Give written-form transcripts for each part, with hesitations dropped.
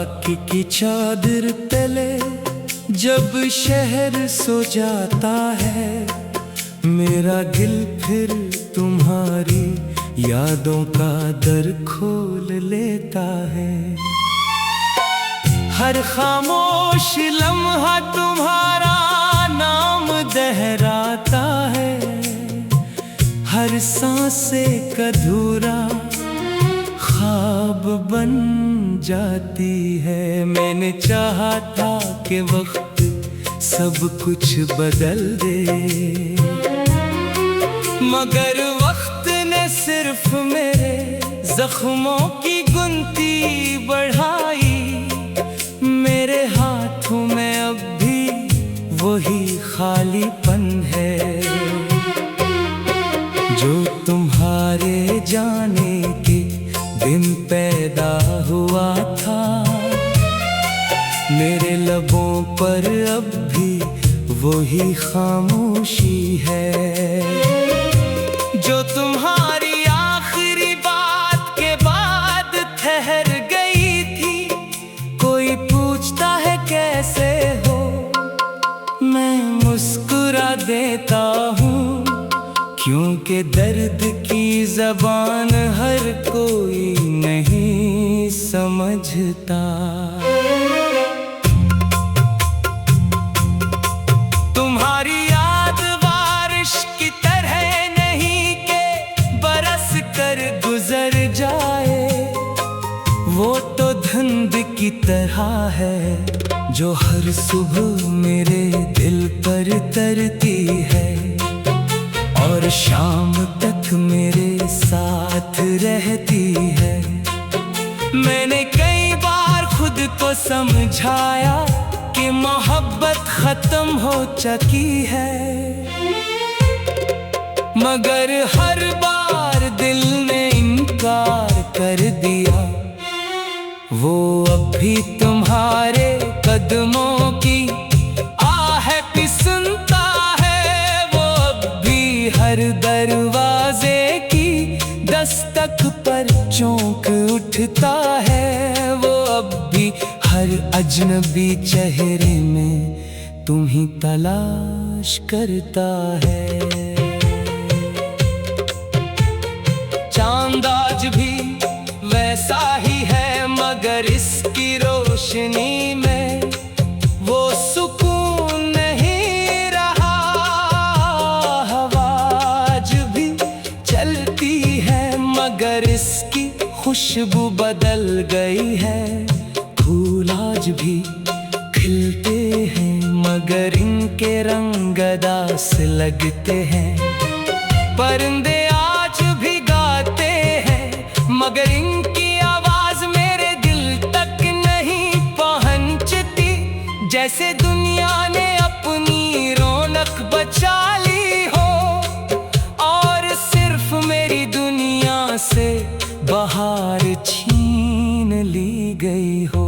खाक की चादर तले जब शहर सो जाता है, मेरा दिल फिर तुम्हारी यादों का दर खोल लेता है। हर खामोश लम्हा तुम्हारा नाम दोहराता है, हर सांसे अधूरा ख्वाब बन जाती है। मैंने चाहा था कि वक्त सब कुछ बदल दे, मगर वक्त ने सिर्फ मेरे जख्मों की गुनती बढ़ाई। मेरे हाथों में अब भी वही खालीपन है जो तुम्हारे जाने के दिन पैदा हुआ था। मेरे लबों पर अब भी वही खामोशी है जो तुम्हारी आखिरी बात के बाद ठहर गई थी। कोई पूछता है कैसे हो, मैं मुस्कुरा देता हूँ, क्योंकि दर्द की ज़बान हर कोई नहीं समझता। तुम्हारी याद बारिश की तरह नहीं के बरस कर गुजर जाए, वो तो धुंध की तरह है जो हर सुबह मेरे दिल पर तरती है और शाम तक मेरे साथ रहती है। मैंने कई बार खुद को समझाया कि मोहब्बत खत्म हो चुकी है, मगर हर बार दिल ने इनकार कर दिया। वो अब भी तुम्हारे कदमों की आह भी सुनता है, वो अब भी हर दरवाजे की दस्तक पर चौंक उठता है। वो अब भी हर अजनबी चेहरे में तुम्हीं तलाश करता है। चांद आज भी वैसा ही है, मगर इसकी रोशनी में वो सुकून नहीं रहा। हवा आज भी चलती है, मगर इसकी खुशबू बदल गई है। फूल आज भी खिलते हैं, मगर इनके रंग दास लगते हैं। परिंदे आज भी गाते हैं, मगर इनकी आवाज मेरे दिल तक नहीं पहुंचती। जैसे दुनिया ने अपनी रौनक बचा ली हो और सिर्फ मेरी दुनिया से बहार छीन ली गई हो।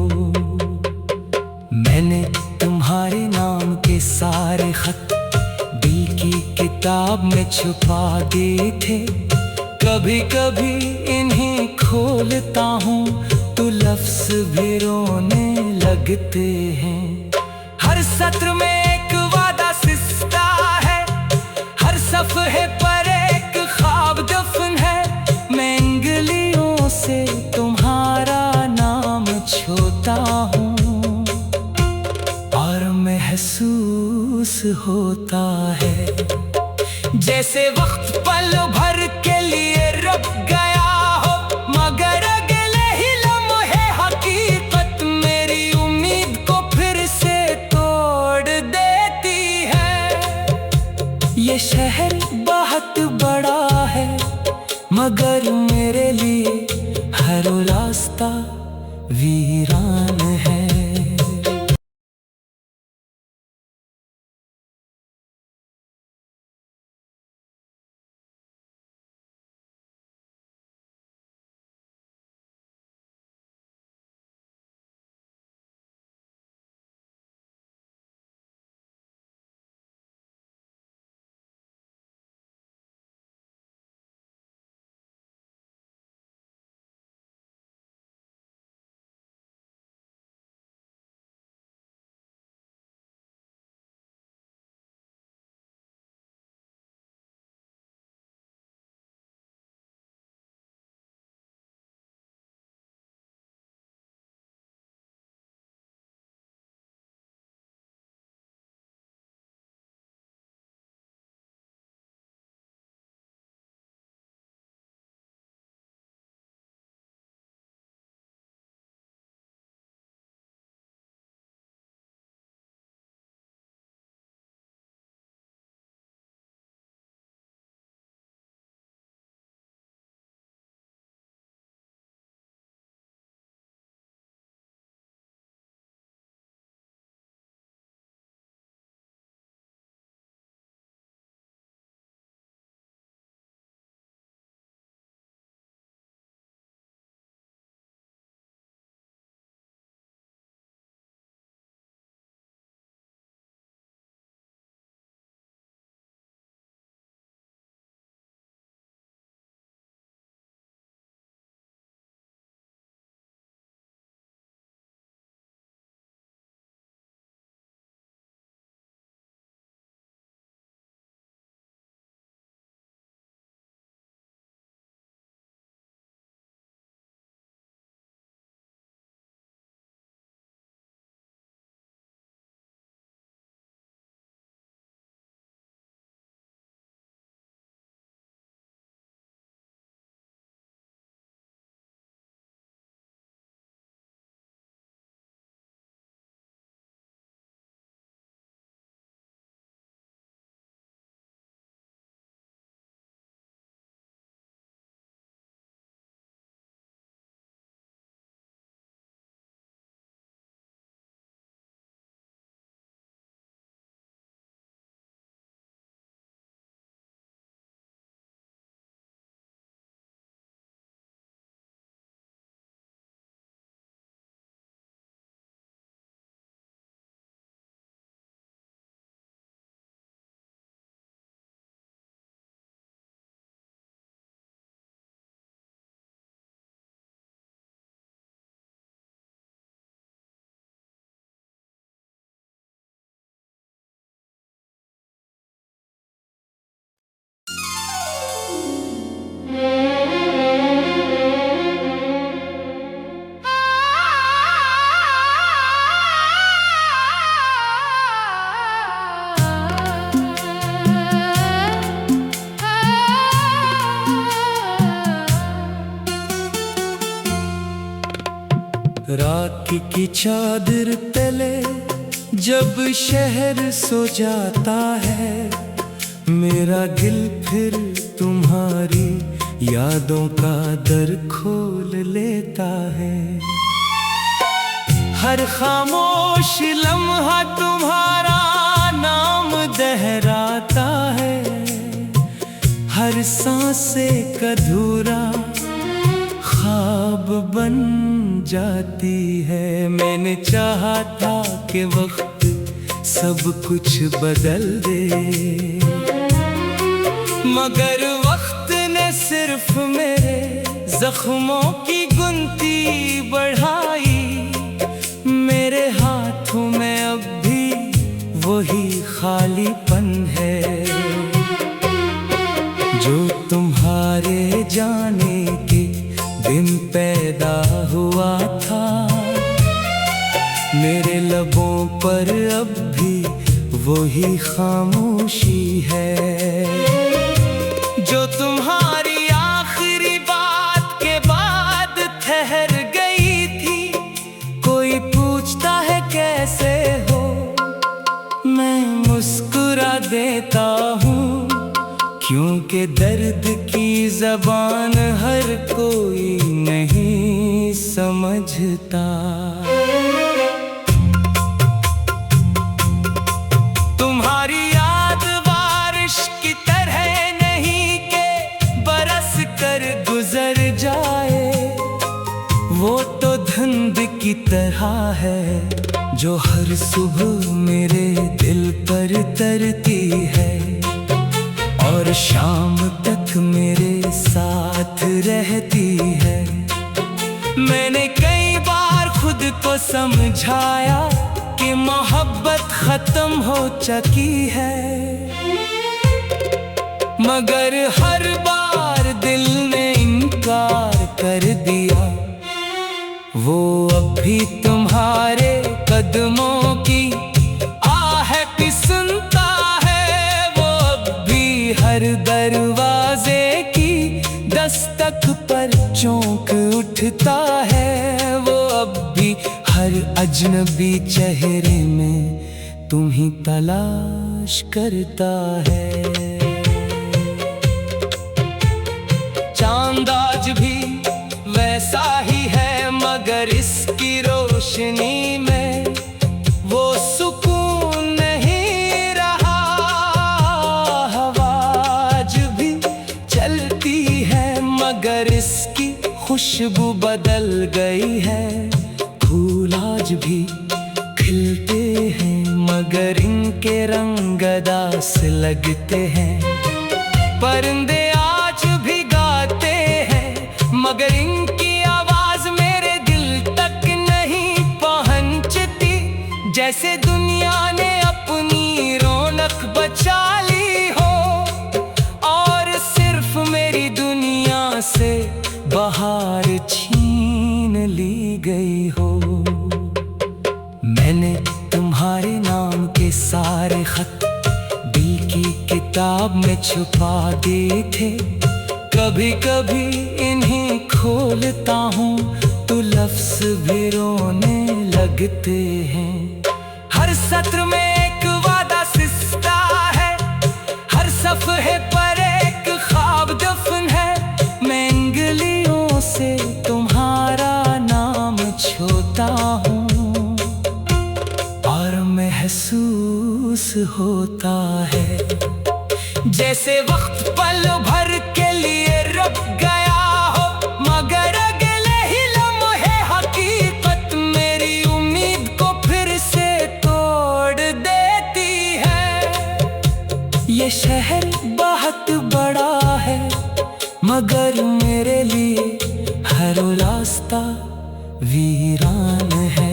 मैंने तुम्हारे नाम के सारे खत दिल की किताब में छुपा दिए थे। कभी कभी इन्हें खोलता हूँ तो लफ्ज़ भी रोने लगते हैं। हर सत्र में एक वादा सिस्ता है, हर सफ़हे पर एक ख्वाब दफन है। मैं उंगलियों से तुम्हारा नाम छूता हूँ और महसूस होता है जैसे वक्त पल भर के लिए रुक गया हो, मगर अगले ही लम्हे हकीकत मेरी उम्मीद को फिर से तोड़ देती है। ये शहर बहुत बड़ा है, मगर मेरे लिए हर रास्ता वीरान है। खाक की चादर तले जब शहर सो जाता है, मेरा दिल फिर तुम्हारी यादों का दर खोल लेता है। हर खामोश लम्हा तुम्हारा नाम दोहराता है, हर सांस एक अधूरा ख्वाब बन जाती है। मैंने चाहा था कि वक्त सब कुछ बदल दे, मगर वक्त ने सिर्फ मेरे जख्मों की गुनती बढ़ाई। मेरे हाथों में अब भी वही खालीपन है जो तुम्हारे जाने के दिन पैदा हुआ था। मेरे लबों पर अब भी वही खामोशी है जो तुम्हारी आखिरी बात के बाद ठहर गई थी। कोई पूछता है कैसे हो, मैं मुस्कुरा देता हूँ, क्योंकि दर्द की ज़बान हर कोई नहीं समझता। तुम्हारी याद बारिश की तरह नहीं के बरस कर गुजर जाए, वो तो धुंध की तरह है जो हर सुबह मेरे दिल पर तरती है और शाम तक मेरे साथ रहती है। मैंने कई बार खुद को समझाया कि मोहब्बत खत्म हो चुकी है, मगर हर बार दिल ने इनकार कर दिया। वो अब भी तुम्हारे कदमों की आहट सुनता है, वो अब भी हर दरवाजे की दस्तक पर चौंक उठता है, वो अब भी हर अजनबी चेहरे में तुम्हीं तलाश करता है। चांद आज भी वैसा ही है, मगर इसकी रोशनी में वो सुकून नहीं रहा। हवा आज भी चलती है, मगर इसकी खुशबू बदल गई है। फूल आज भी खिलते हैं, मगर इनके रंग अदास लगते हैं। परिंदे आज भी गाते हैं, मगर इनकी आवाज मेरे दिल तक नहीं पहुंचती। जैसे दुनिया ने अपनी रौनक बचा ली हो और सिर्फ मेरी दुनिया से बहार छीन ली गई हो। मैंने तुम्हारे नाम के सारे खत दिल की किताब में छुपा दिए थे। कभी कभी इन्हें खोलता हूँ तो लफ्ज़ भी रोने लगते हैं। हर सत्र में एक वादा सिस्ता है, हर सफ़हे पर एक ख्वाब दफन है। मैं उंगलियों से तुम्हारा नाम छूता हूँ और महसूस होता है जैसे वक्त पल भर के लिए रुक गया हो, मगर अगले ही लम्हे हकीकत मेरी उम्मीद को फिर से तोड़ देती है। ये शहर बहुत बड़ा है, मगर मेरे लिए हर रास्ता वीरान है।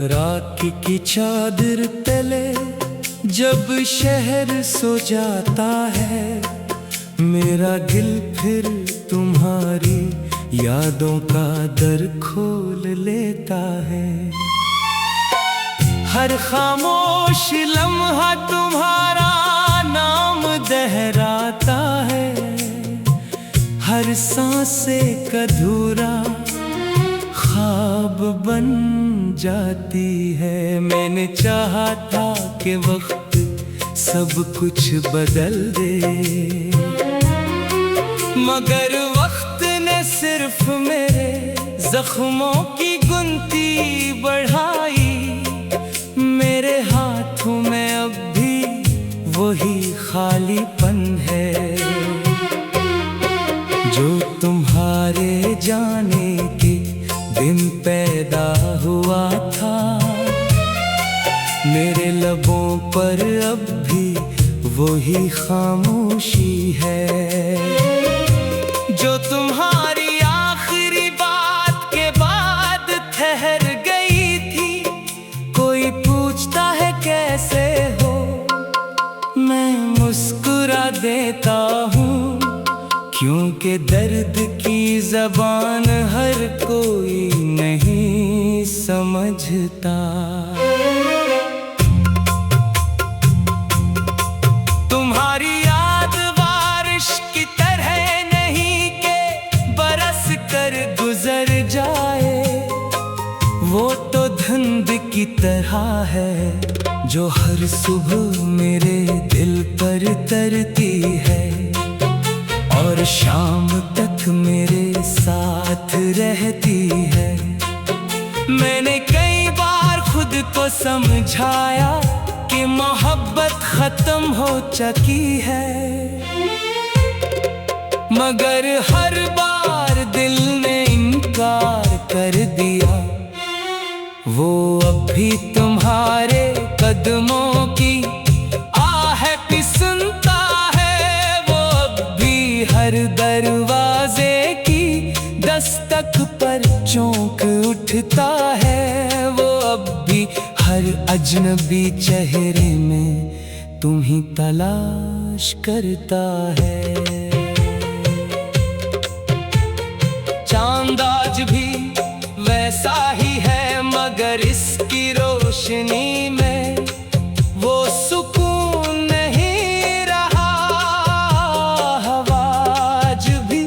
रात की चादर तले जब शहर सो जाता है, मेरा दिल फिर तुम्हारी यादों का दर खोल लेता है। हर खामोश लम्हा तुम्हारा नाम दोहराता है, हर सांस एक अधूरा ख्वाब बन जाती है। मैंने चाहा था कि वक्त सब कुछ बदल दे, मगर वक्त ने सिर्फ मेरे जख्मों की गुनती बढ़ाई। मेरे हाथों में अब भी वही खालीपन है जो तुम्हारे जाने के दिन पैदा हुआ था। मेरे लबों पर अब भी वही खामोशी है जो तुम्हारी आखिरी बात के बाद ठहर गई थी। कोई पूछता है कैसे हो, मैं मुस्कुरा देता हूँ, क्योंकि दर्द की ज़बान हर कोई नहीं समझता। तुम्हारी याद बारिश की तरह नहीं के बरस कर गुजर जाए, वो तो धुंध की तरह है जो हर सुबह मेरे दिल पर तरती है और शाम तक मेरे साथ रहती है। मैंने कई बार खुद को समझाया कि मोहब्बत खत्म हो चुकी है, मगर हर बार दिल ने इनकार कर दिया। वो अब भी तुम्हारे कदमों की आहट सुनता है, वो अब भी हर दरवाजे की दस्तक पर चौंक उठता है, वो अब भी हर अजनबी चेहरे में तुम ही तलाश करता है। चांद आज भी वैसा ही है, मगर इसकी रोशनी में वो सुकून नहीं रहा। हवा आज भी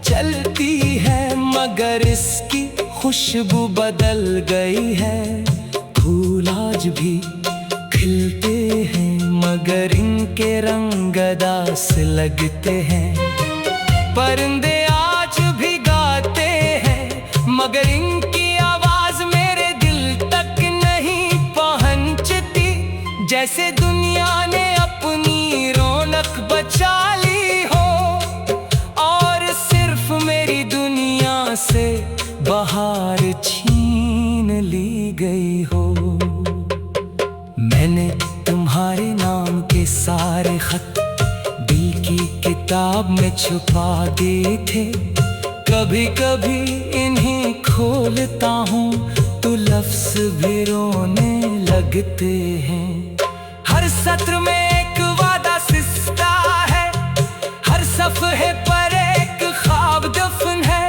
चलती है, मगर इसकी खुशबू बदल गई है। फूल आज भी खिलते हैं, मगर इनके रंग उदास लगते हैं। परिंदे आज भी गाते हैं, मगर इनकी आवाज मेरे दिल तक नहीं पहुंचती। जैसे दुनिया ने अपनी रौनक बचा ली हो और सिर्फ मेरी दुनिया से बहार छीन ली गई हो। मैंने तुम्हारे नाम के सारे खत दिल की किताब में छुपा दिए थे। कभी कभी इन्हें खोलता हूँ तो लफ्ज़ भी रोने लगते हैं। हर सत्र में एक वादा सिसका है, हर सफ़हे पर एक ख्वाब दफन है।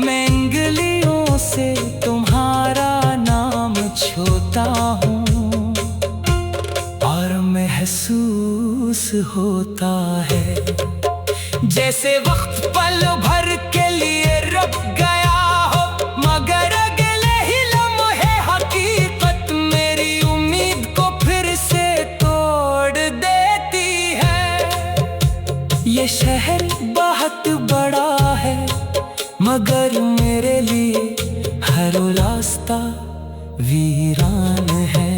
मैं उंगलियों से तुम्हारा नाम छूता हूँ और महसूस होता है जैसे वक्त पल भर के लिए रुक गया हो, मगर अगले ही लम्हे हकीकत मेरी उम्मीद को फिर से तोड़ देती है। ये शहर बहुत बड़ा है, मगर मेरे लिए हर रास्ता वीरान है।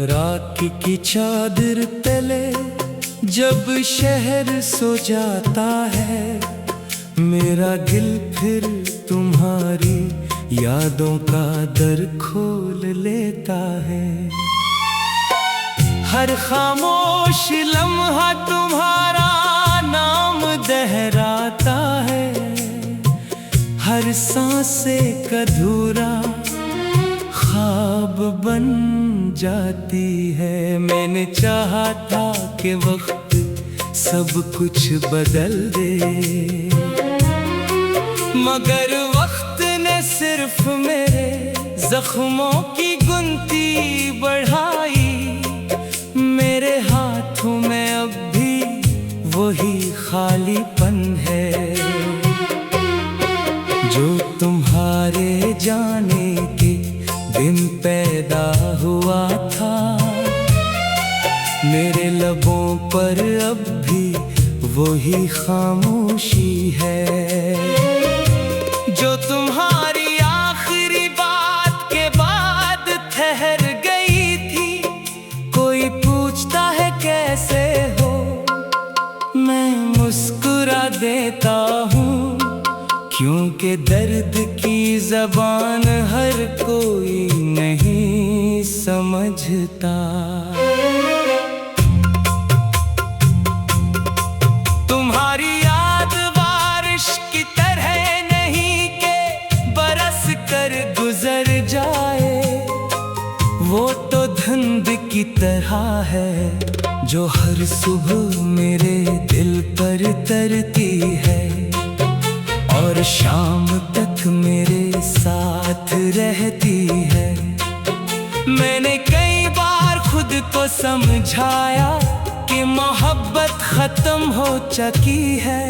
रात की चादर तले जब शहर सो जाता है, मेरा दिल फिर तुम्हारी यादों का दर खोल लेता है। हर खामोश लम्हा तुम्हारा नाम दोहराता है, हर सांस एक अधूरा ख्वाब बन जाती है। मैंने चाहा था कि वक्त सब कुछ बदल दे, मगर वक्त ने सिर्फ मेरे जख्मों की गुनती बढ़ाई। मेरे हाथों में अब भी वही खालीपन है जो तुम्हारे जाने के दिन पैदा हुआ था। मेरे लबों पर अब भी वही खामोशी है जो तुम्हारी आखिरी बात के बाद ठहर गई थी। कोई पूछता है कैसे हो, मैं मुस्कुरा देता हूँ, क्योंकि दर्द की ज़बान हर कोई नहीं समझता। तुम्हारी याद बारिश की तरह नहीं के बरस कर गुजर जाए, वो तो धुंध की तरह है जो हर सुबह मेरे दिल पर तरती है और शाम तक मेरे साथ रहती है। मैंने कई बार खुद को समझाया कि मोहब्बत खत्म हो चुकी है,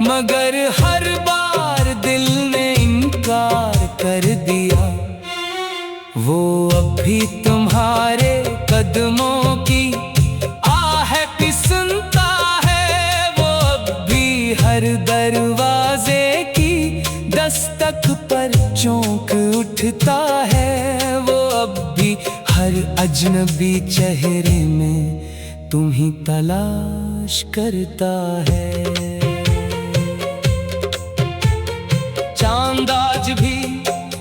मगर हर बार दिल ने इनकार कर दिया। वो अब भी तुम्हारे कदमों की आहट सुनता है, वो अब भी हर दरवाजे की दस्तक पर चौंक उठता है, वो अब भी हर अजनबी चेहरे में तुम ही तलाश करता है। चांद आज भी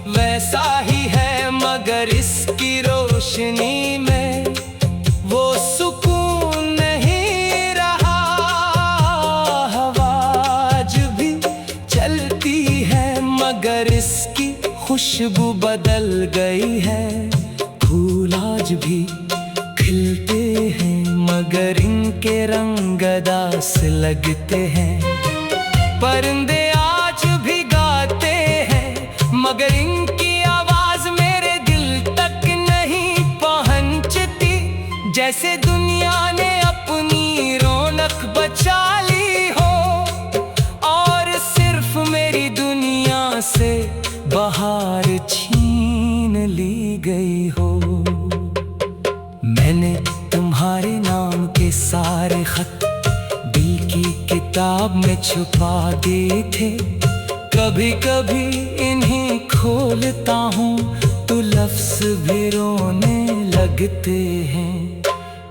वैसा ही है, मगर इसकी रोशनी में वो सुकून नहीं रहा। हवा आज भी चलती है, मगर इसकी खुशबू बदल गई है। फूल आज भी खिलते हैं, मगर इनके रंग अदास लगते हैं। परिंदे आज भी गाते हैं, मगर इनकी आवाज मेरे दिल तक नहीं पहुंचती। जैसे दुनिया ने अपनी रौनक बचा ली हो और सिर्फ मेरी दुनिया से बहार छीन ली गई हो। मैंने तुम्हारे नाम के सारे खत दिल की किताब में छुपा दिए थे। कभी कभी इन्हें खोलता हूँ तो लफ्ज़ भी रोने लगते हैं।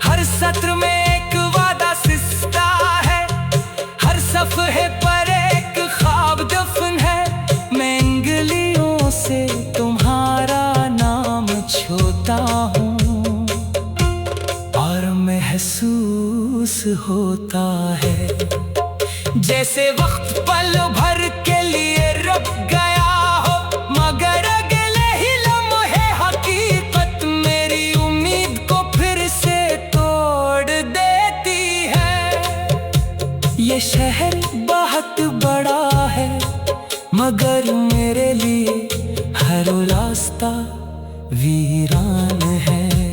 हर सत्र में एक वादा सिस्ता है, हर सफ़हे पर एक ख्वाब दफन है। मैं उंगलियों से तुम्हारा नाम छूता हूँ और महसूस होता है जैसे वक्त पल भर के लिए रुक गया हो, मगर अगले ही लम्हे हकीकत मेरी उम्मीद को फिर से तोड़ देती है। ये शहर बहुत बड़ा है, मगर मेरे लिए हर रास्ता वीरान है।